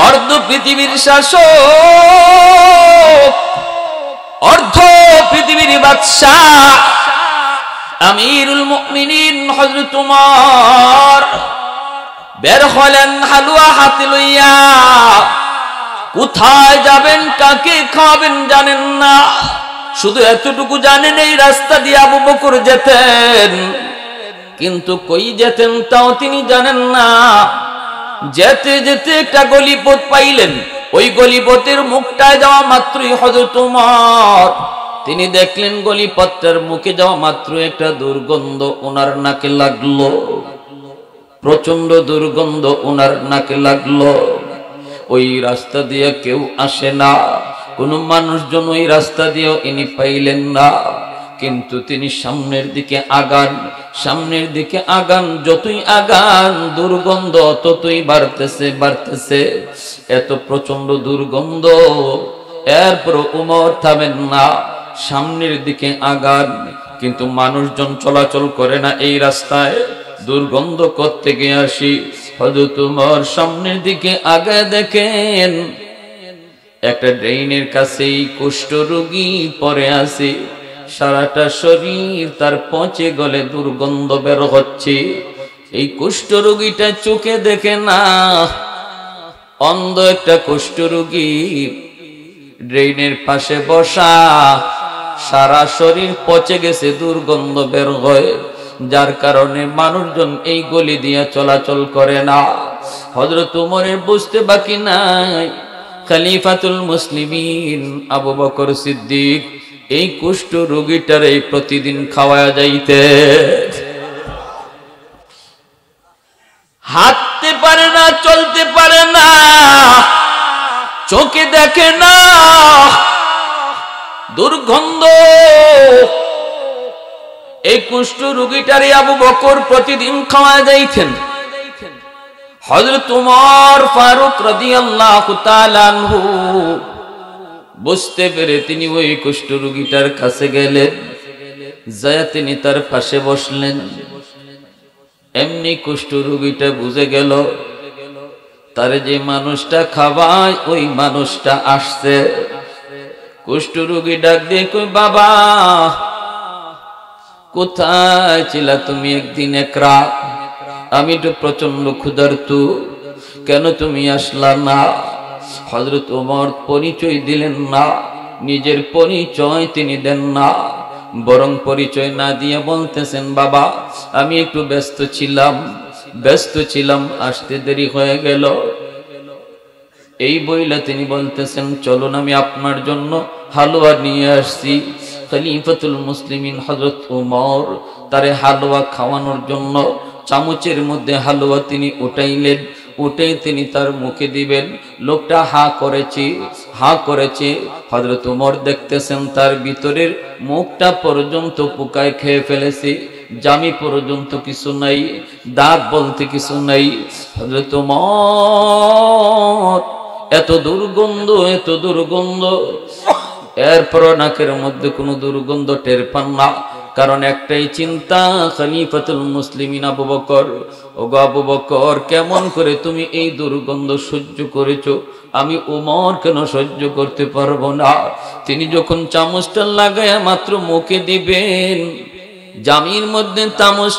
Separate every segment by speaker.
Speaker 1: অর্ধ পৃথিবীর শাসক, অর্ধ পৃথিবীর বাদশাহ আমিরুল মুমিনিন হযরত উমর বের হলেন হালুয়া হাতে লইয়া। কোথায় যাবেন, কাকে খাবেন জানেন না, শুধু এতটুকু জানেন এই রাস্তা দিয়ে আবু বকর যেতেন, কিন্তু কই যেতেন তাও তিনি জানেন না। যেতে যেতে একটা গলিপথ পাইলেন, ওই গলিপথের মুখটায় যাওয়া মাত্রই হযরত উমর তিনি দেখলেন গলিপথটার মুখে যাওয়া মাত্র একটা দুর্গন্ধ ওনার নাকে লাগলো, প্রচন্ড দুর্গন্ধ ওনার নাকে লাগলো। ওই রাস্তা দিয়ে কেউ আসে না, কোন মানুষজন ওই রাস্তা দিয়েও ইনি পাইলেন না, কিন্তু তিনি সামনের দিকে আগান, সামনের দিকে আগান, যতই আগান দুর্গন্ধ ততই বাড়তেছে বাড়তেছে, এত প্রচন্ড দুর্গন্ধ। এরপর উমর থামেন না, সামনের দিকে আগান, কিন্তু মানুষজন চলাচল করে না এই রাস্তায়, দুর্গন্ধ কোত্থেকে আসি। হযরত উমর সামনের দিকে আগায় দেখেন একটা ড্রেনের কাছেই কুষ্ঠ রোগী পড়ে আছে, সারাটা শরীর তার পচে গলে দুর্গন্ধ বের হচ্ছে। এই কুষ্ঠ রোগীটা চোখে দেখে না, অন্ধ একটা কুষ্ঠ রোগী, ড্রেনের পাশে বসা, সারা শরীর পচে গেছে, দুর্গন্ধ বের হয়, যার কারণে মানুষজন এই গলি দিয়ে চলাচল করে না। হযরত উমরের বুঝতে বাকি নাই, খলিফাতুল মুসলিমিন আবু বকর সিদ্দিক এই কুষ্ঠ রোগীটার এই প্রতিদিন খাওয়ায়া যাইতে। হাঁটতে পারে না, চলতে পারে না, চোখে দেখে না, দুর্গন্ধ। এই কুষ্ঠ রোগীটারে আবু বকর প্রতিদিন খাওয়ায়া যাইতেন। হযরত উমর ফারুক রাদিয়াল্লাহু তাআলা আনহু বুঝতে পেরে তিনি ওই কুষ্ঠ রোগীটার কাছে গেলেন, যায় তিনি তার পাশে বসলেন। এমনি কুষ্ঠ রোগীটা বুঝে গেল তারে যে মানুষটা খাওয়ায় ওই মানুষটা আসছে। কুষ্ঠ রোগী ডাক দিয়ে কই, বাবা কোথায় ছিলা তুমি একদিন এক রাত? আমি তো প্রচন্ড ক্ষুধার্ত, কেন তুমি আসলা না? হযরত ওমর পরিচয় দিলেন না, নিজের পরিচয় তিনি দেন না, বরং পরিচয় না দিয়ে বলতেছেন, বাবা আমি একটু ব্যস্ত ছিলাম, আসতে দেরি হয়ে গেল। এই বইলা তিনি বলতেছেন, চলুন আমি আপনার জন্য হালুয়া নিয়ে আসছি। খলিফাতুল মুসলিমিন হযরত ওমর তারে হালুয়া খাওয়ানোর জন্য চামচের মধ্যে হালুয়া তিনি উঠাইলেন, উঠে তিনি তার মুখে দিবেন। লোকটা হা করেছে। হযরত ওমর দেখতেছেন তার ভিতরের মুখটা পর্যন্ত পোকায় খেয়ে ফেলেছে, জামি পর্যন্ত কিছু নাই, দাঁত বলতে কিছু নাই। হযরত ওমর এত দুর্গন্ধ, এরপর নাকের মধ্যে কোনো দুর্গন্ধ টের পান না, কারণ একটাই চিন্তা, খলিফাতুল মুসলিমিন আবু বকর, ওগো আবু বকর কেমন করে তুমি এই দুর্গন্ধ সহ্য করেছো, আমি ওমর কেন সহ্য করতে পারবো না? তিনি যখন চামচটা লাগায়া মাত্র মুখে দিবেন, জামির মধ্যে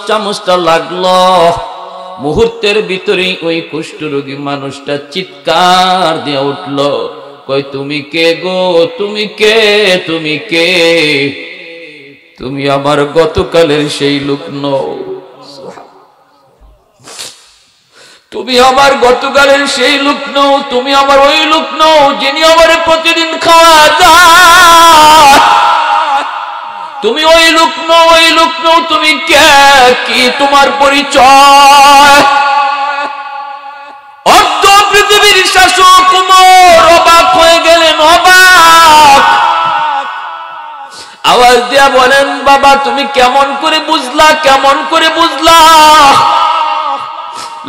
Speaker 1: চামচটা লাগলো, মুহূর্তের ভিতরেই ওই কুষ্ঠরোগী মানুষটা চিৎকার দিয়ে উঠল, কই তুমি কে গো, তুমি কে? তুমি আমার গতকালের সেই লোক নও, তুমি আমার গতকালের সেই লোক নও, তুমি আমার ওই লোক নও যিনি আমার প্রতিদিন খাওয়া যায়, তুমি ওই লোক নও, তুমি কে, কি তোমার পরিচয়? অর্ধ পৃথিবীর শাসক ওমর অবাক হয়ে গেলেন, অবাক। আওয়াজ দিয়া বলেন, বাবা তুমি কেমন করে বুঝলা?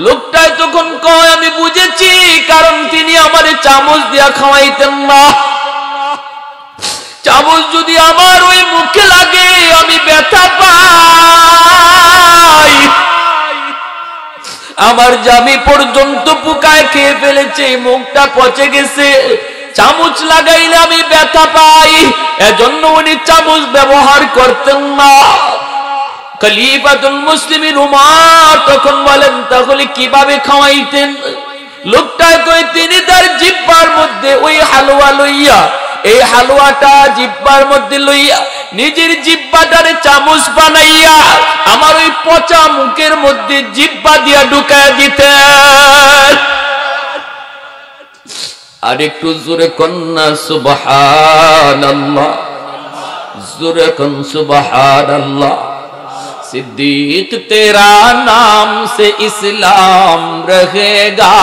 Speaker 1: লোকটাই তখন কয়, আমি বুঝেছি, কারণ তিনি আমারে চামচ দিয়া খাওয়াইতেন না, চামচ যদি আমার ওই মুখে লাগে আমি ব্যথা পাই, আমার জামি পর্যন্ত পোকায় খেয়ে ফেলেছে, মুখটা পচে গেছে, চামচ লাগাইলে আমি ব্যথা পাই, এজন্য উনি চামচ ব্যবহার করতেন না। খলিফাতুল মুসলিমিন উমর তখন বলেন, তাহলে কিভাবে খাওয়াইতেন? লোকটা কই, তিনি তার জিহ্বার মধ্যে ওই হালুয়া লইয়া, এই হালুয়াটা জিহ্বার মধ্যে লইয়া নিজের জিহ্বাটারে চামচ বানাইয়া আমার ওই পচা মুখের মধ্যে জিহ্বা দিয়া ঢুকায় দিতেন। আর একটু জোরে কন্যা সুবহানাল্লাহ, জোরে কন সুবহানাল্লাহ। सिद्दीक तेरा नाम से इस्लाम रहेगा,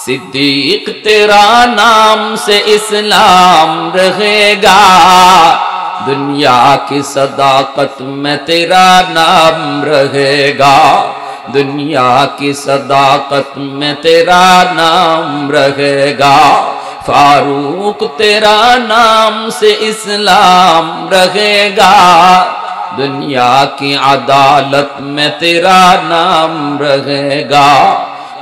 Speaker 1: सिद्दीक तेरा नाम से इस्लाम रहेगा, दुनिया की सदाकत में तेरा नाम रहेगा, दुनिया की सदाकत में तेरा नाम रहेगा, फारूक तेरा नाम से इस्लाम रहेगा, दुनिया की अदालत में तेरा नाम रहेगा,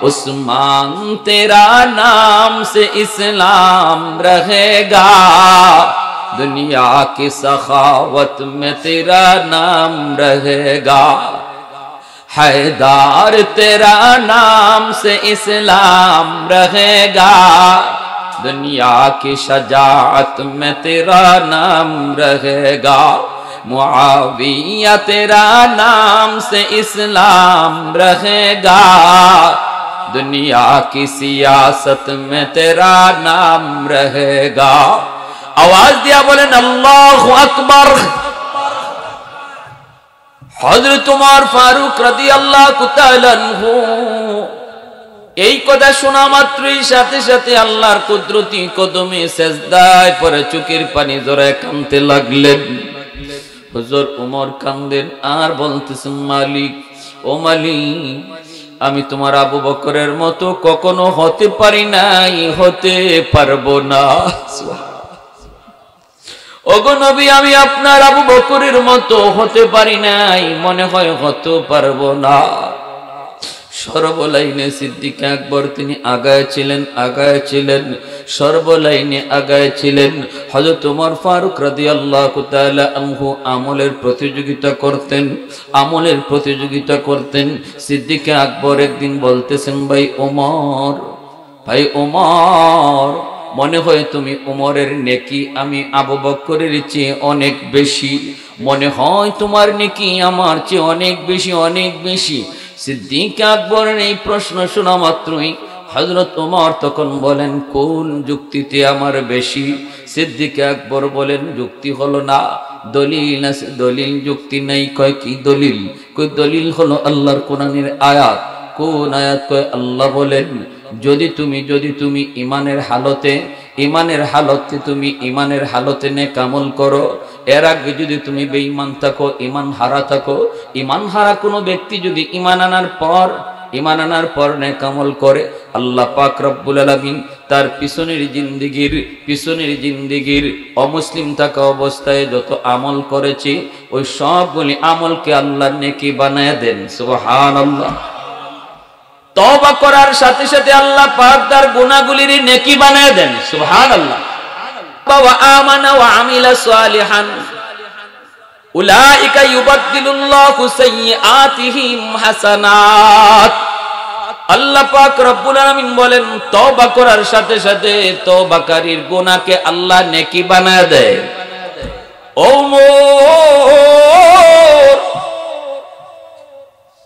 Speaker 1: उस्मान तेरा नाम से इस्लाम रहेगा, दुनिया की सखावत में तेरा नाम रहेगा, हैदार तेरा नाम से इस्लाम रहेगा, दुनिया की शजाअत में तेरा नाम रहेगा, मुआविया तेरा नाम से इस्लाम रहेगा, दुनिया की सियासत में तेरा नाम रहेगा। आवाज दिया बोलेन अल्लाहु अकबर। हजरत उमर फारूक রাদিয়াল্লাহু তাআলা আনহু এই কথা শোনা মাত্রই সাথে সাথে আল্লাহর কুদরতি কদমে সেজদায় পড়ে চোখের পানি জড়ায় কাঁদতে লাগলেন। হুজুর উমর কান্দেন আর বলতেছেন, মালিক, ও মালিক, আমি তোমার আবু বকরের মতো কখনো হতে পারি নাই, হতে পারবো না। ওগো নবী, আমি আপনার আবু বকরের মতো হতে পারি নাই, মনে হয় হতে পারবো না। সর্বলাইনে সিদ্দিক আকবর তিনি আগায় ছিলেন, সর্বলাইনে আগায় ছিলেন। হযরত ওমর ফারুক রাদিয়াল্লাহু তাআলা আনহু আমলের প্রতিযোগিতা করতেন। সিদ্দিক আকবর একদিন বলতেছেন, ভাই ওমর, মনে হয় তুমি ওমরের নেকি আমি আবু বকরের চেয়ে অনেক বেশি, মনে হয় তোমার নেকি আমার চেয়ে অনেক বেশি। সিদ্দিক আকবরের এই প্রশ্ন শোনা মাত্রই হযরত ওমর তখন বলেন, কোন যুক্তিতে আমার বেশি? সিদ্দিক আকবর বলেন, যুক্তি হলো না, দলিল আছে। দলিল যুক্তি নাই। কয় কি দলিল? কই দলিল হলো আল্লাহর কোরআনের আয়াত। কোন আয়াত? কয় আল্লাহ বলেন, যদি তুমি ইমানের হালতে নেক আমল করো, এর আগে যদি তুমি বেঈমান থাকো, ঈমান হারা কোনো ব্যক্তি যদি ঈমান আনার পর নেক আমল করে, আল্লাহ পাক রব্বুল আলামিন তার পিছনের জিন্দেগির অমুসলিম থাকা অবস্থায় যত আমল করেছে ওই সবগুলি আমলকে আল্লাহ নেকি বানায় দেন। সুবহানাল্লাহ। তওবা করার সাথে সাথে আল্লাহ পাক তার গুনাহগুলির নেকি বানায় দেন। সুবহানাল্লাহ। ওয়া আমানা ওয়া আমিলা সালিহান উলাইকা ইউবাদদিলুল্লাহু সাইয়্যাতিহিম হাসানাত। আল্লাহ পাক রব্বুল আলামিন বলেন, তওবা করার সাথে সাথে তওবাকারীর গুনাহকে আল্লাহ নেকি বানায় দেয়।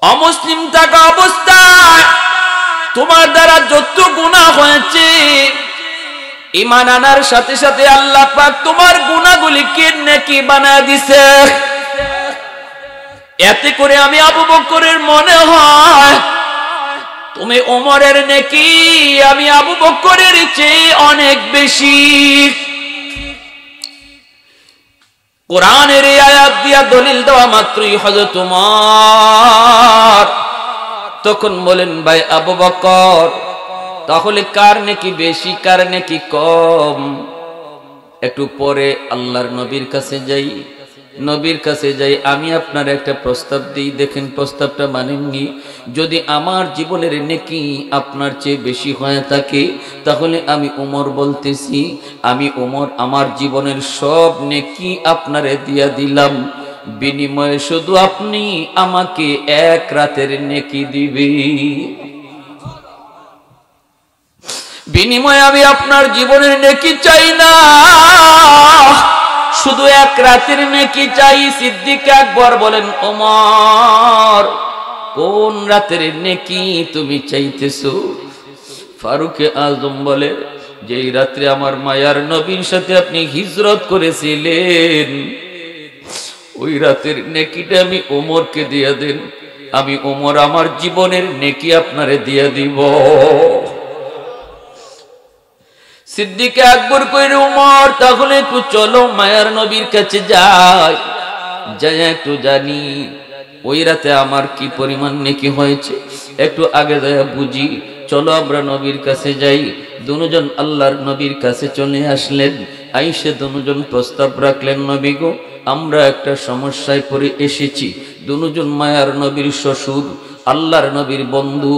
Speaker 1: অমুসলিম থাকা অবস্থায় তোমার দ্বারা যত গুনাহ হয়েছে, ঈমান আনার সাথে সাথে আল্লাহ পাক তোমার গুনাহগুলিকে নেকি বানায় দিছে। এতে করে আমি আবু বকরের মনে হয় তুমি ওমরের নেকি আমি আবু বকরের চেয়ে অনেক বেশি। কোরআনের এই আয়াত দিয়া দলিল দেওয়া মাত্রই হযরত ওমর তখন বলেন, ভাই আবু বকর, তাহলে কার নেকি বেশি কার নেকি কম? একটু পরে আল্লাহর নবীর কাছে যাই, নবীর কাছে যাই, আমি আপনার একটা প্রস্তাব দিই, দেখেন প্রস্তাবটা মানেননি। যদি আমার জীবনের নেকি আপনার চেয়ে বেশি হয়ে থাকে, তাহলে আমি ওমর বলতেছি, আমি ওমর আমার জীবনের সব নেকি আপনারে দিয়া দিলাম, বিনিময়ে শুধু আপনি আমাকে এক রাতের নেকি দিবি। বিনিময়ে আমি আপনার জীবনের নেকি চাই না, শুধু এক রাতের নেকি চাই। সিদ্দিক আকবর বলেন, ওমর কোন রাতের নেকি তুমি চাইতেছো? ফারুকে আজম বলে, যেই রাত্রে আমার মায়ার নবীর সাথে আপনি হিজরত করেছিলেন, ওই রাতের নেকিটা আমি ওমরকে দিয়ে দেন, আমি ওমর আমার জীবনের নেকি আপনারে দিয়ে দিব। সিদ্দিক আকবর কইরে, ওমর তাহলে একটু চলো মায়ার নবীর কাছে যাই, যাই একটু জানি ওই রাতে আমার কি পরিমাণ নেকি হয়েছে, একটু আগে যায় বুঝি। চলো আমরা নবীর কাছে যাই। দুজন আল্লাহর নবীর কাছে চলে আসলেন। আইসে দুজন প্রস্তাব রাখলেন, নবী গো, আমরা একটা সমস্যায় পড়ে এসেছি। দুজন মায়ার নবীর শ্বশুর, আল্লাহর নবীর বন্ধু,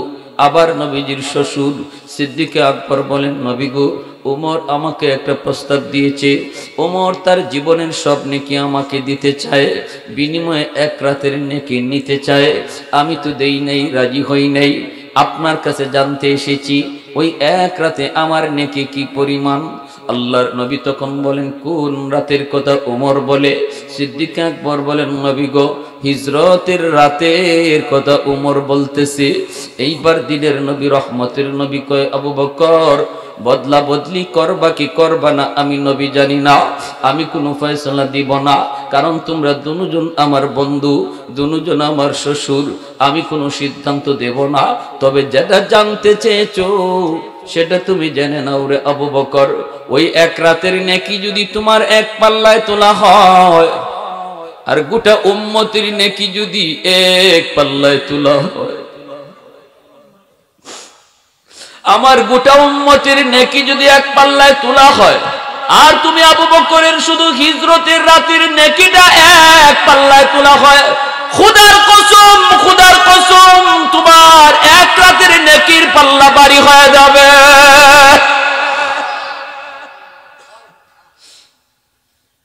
Speaker 1: আবার নবীজির শ্বশুর। সিদ্দিক আকবর বলেন, নবী গো, ওমর আমাকে একটা প্রস্তাব দিয়েছে, ওমর তার জীবনের সব নেকি আমাকে দিতে চায়, বিনিময়ে এক রাতের নেকি নিতে চায়। আমি তো দেই নাই, রাজি হই নাই, আপনার কাছে জানতে এসেছি ওই এক রাতে আমার নেকি কি পরিমাণ। আল্লাহর নবী তখন বলেন, কোন রাতের কথা ওমর বলে? সিদ্দিক আকবর বলেন, নবী গো, হিজরতের রাতের কথা ওমর বলতেছে। এইবার দিনের নবী, রহমতের নবী কয়, আবু বকর, বদলা বদলি করবা কি করবা না আমি নবী জানি না, আমি কোনো ফয়সালা দিব না, কারণ তোমরা দুজন আমার বন্ধু, দুজন আমার শ্বশুর, আমি কোনো সিদ্ধান্ত দেব না। তবে যেটা জানতে চেয়েছো সেটা তুমি জেনে নাও রে আবু বকর, ওই এক রাতের নেকি যদি তোমার এক পাল্লায় তোলা হয়, আর গোটা উম্মতের নেকি যদি এক পাল্লায় তোলা হয়, আমার গোটা উম্মতের নেকি যদি এক পাল্লায় তোলা হয়, আর তুমি আবু বকরের শুধু হিজরতের রাতের নেকিটা এক পাল্লায় তোলা হয়, খুদার কসম, খুদার কসম, তোমার এক রাতের নেকির পাল্লা বাড়ি হয়ে যাবে।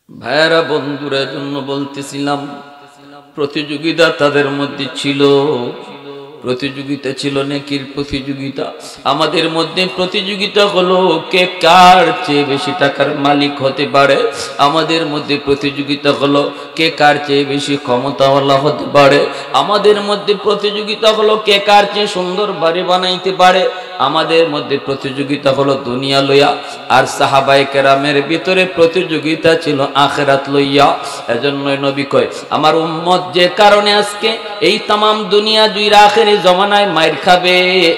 Speaker 1: ভাইরা বন্ধুরা, জন্য বলতেছিলাম, প্রতিযোগিতা তাদের মধ্যে ছিল, প্রতিযোগিতা ছিল নেকির প্রতিযোগিতা। আমাদের মধ্যে প্রতিযোগিতা হলো কে কার চেয়ে বেশি টাকার মালিক হতে পারে, আমাদের মধ্যে প্রতিযোগিতা হলো কে কার চেয়ে বেশি ক্ষমতাওয়ালা হতে পারে, আমাদের মধ্যে প্রতিযোগিতা হলো কে কার চেয়ে সুন্দর বাড়ি বানাইতে পারে, আমাদের মধ্যে প্রতিযোগিতা হলো দুনিয়া লইয়া। আর সাহাবায়ে কেরামের ভিতরে প্রতিযোগিতা ছিল আখিরাত লইয়া। এজন্যই নবী কয়, আমার উম্মত যে কারণে আজকে এই তামাম দুনিয়া জুইরা আখেরি জমানায় মাইর খাবে,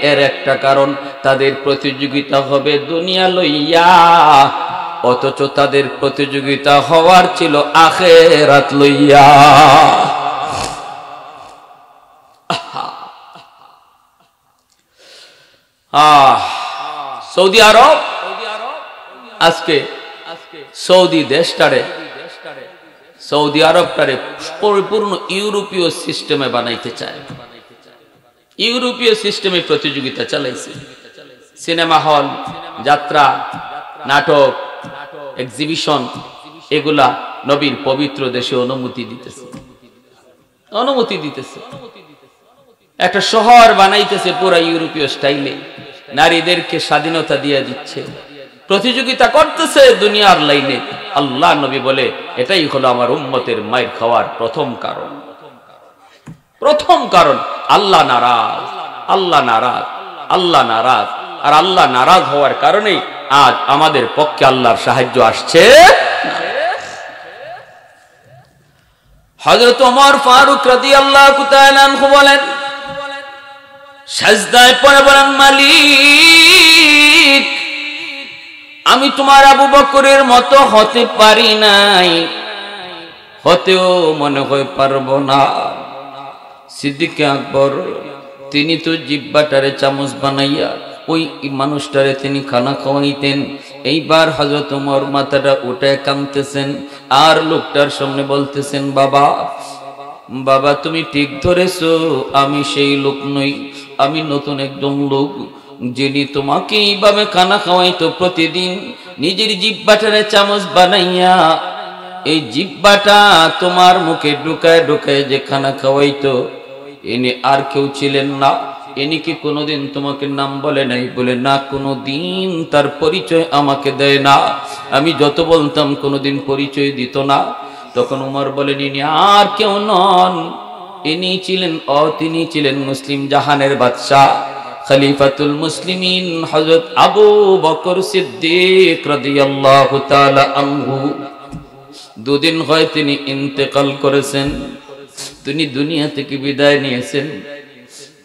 Speaker 1: এর একটা কারণ, তাদের প্রতিযোগিতা হবে দুনিয়া লইয়া, অথচ তাদের প্রতিযোগিতা হওয়ার ছিল আখিরাত লইয়া। সৌদি আরব আজকে সৌদি দেশটারে, সৌদি আরবটারে পরিপূর্ণ ইউরোপীয় সিস্টেমে বানাইতে চায়, ইউরোপীয় সিস্টেমে প্রতিযোগিতা চালাইছে। সিনেমা হল, যাত্রা, নাটক, এক্সিবিশন, এগুলা নবীর পবিত্র দেশে অনুমতি দিতেছে, অনুমতি দিতেছে। একটা শহর বানাইতেছে পুরা ইউরোপীয় স্টাইলে, নারীদেরকে স্বাধীনতা দিয়ে দিচ্ছে, প্রতিযোগিতা করতেছে দুনিয়ার লাইনে। আল্লাহ নবী বলে, এটাই হলো আমার উম্মতের মাইর খাওয়ার প্রথম কারণ, প্রথম কারণ। আল্লাহ নারাজ, আল্লাহ নারাজ, আল্লাহ নারাজ। আর আল্লাহ নারাজ হওয়ার কারণেই আজ আমাদের পক্ষে আল্লাহর সাহায্য আসছে। হযরত ওমর ফারুক রাদিয়াল্লাহু তাআলা আনহু বলেন, সাজদায় পড়ে বলেন, মালিক, আমি তোমার আবু বকরের মতো হতে পারি নাই, হতেও মনে হয় পারবো না। সিদ্দিক আকবর তিনি তো জিহ্বাটারে চামচ বানাইয়া ওই মানুষটারে তিনি খানা খাওয়াইতেন। এইবার হযরত ওমর মাথাটা উঠে কাঁদতেছেন আর লোকটার সামনে বলতেছেন, বাবা বাবা তুমি ঠিক ধরেছো, আমি সেই লোক নই, আমি নতুন একজন লোক যিনি তোমাকে এইভাবে খানা খাওয়াইতো প্রতিদিন, নিজের জিহ্বাটারে চামচ বানাইয়া এই জিহ্বাটা তোমার মুখে ঢুকায় ঢুকায় যে খানা খাওয়াইতো, ইনি আর কেউ ছিলেন না। ইনি কি কোনোদিন তোমাকে নাম বলে নাই? বলে না, কোনোদিন তার পরিচয় আমাকে দেয় না। আমি যত বলতাম কোনোদিন পরিচয় দিত না। তখন উমর বলেন, ইনি আর কেউ নন, তিনি ছিলেন মুসলিম জাহানের বাদশাহ খলিফাতুল মুসলিমিন হযরত আবু বকর সিদ্দিক রাদিয়াল্লাহু তাআলা আনহু। দুদিন হয় তিনি ইন্তেকাল করেছেন, তিনি দুনিয়া থেকে বিদায় নিয়েছেন।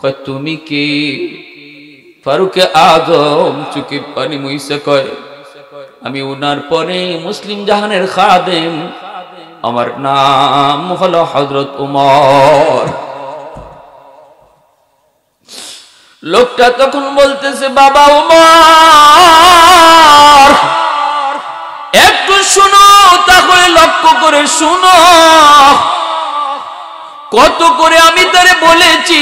Speaker 1: কয় তুমি কি? ফারুকে আজম চুকির পানি মুইসা কয়, আমি উনার পরে মুসলিম জাহানের খাদেম, আমার নাম হলো হযরত উমর। লোকটা তখন বলতেছে, বাবা উমর একটু শুনো, তাহলে লক্ষ্য করে শুনো, কত করে আমি তারে বলেছি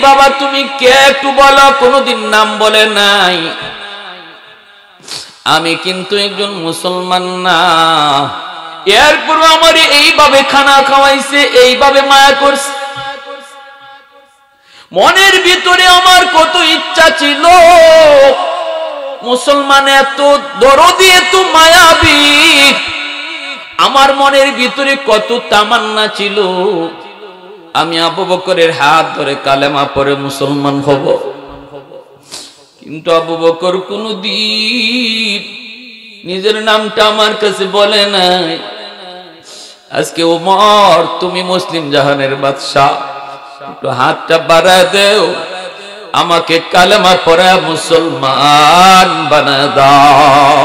Speaker 1: বাবা তুমি কে একটু বলো, কোনোদিন নাম বলে নাই। আমি কিন্তু একজন মুসলমান না, এরপর আমার এইভাবে খানা খাওয়াইছে, এইভাবে মায়া করছে। মনের ভিতরে আমার কত ইচ্ছা ছিল, মুসলমান এত দরদি এত মায়াবী, আমার মনের ভিতরে কত তামান্না ছিল আমি আবু বকরের হাত ধরে কালেমা পড়ে মুসলমান হব। কিন্তু আবু বকর কোনদিন নিজের নামটা আমার কাছে বলে নাই। আজকে ওমর তুমি মুসলিম জাহানের বাদশাহ, একটু হাতটা বাড়ায় দেও, আমাকে কালেমা পড়ে মুসলমান বানায় দাও।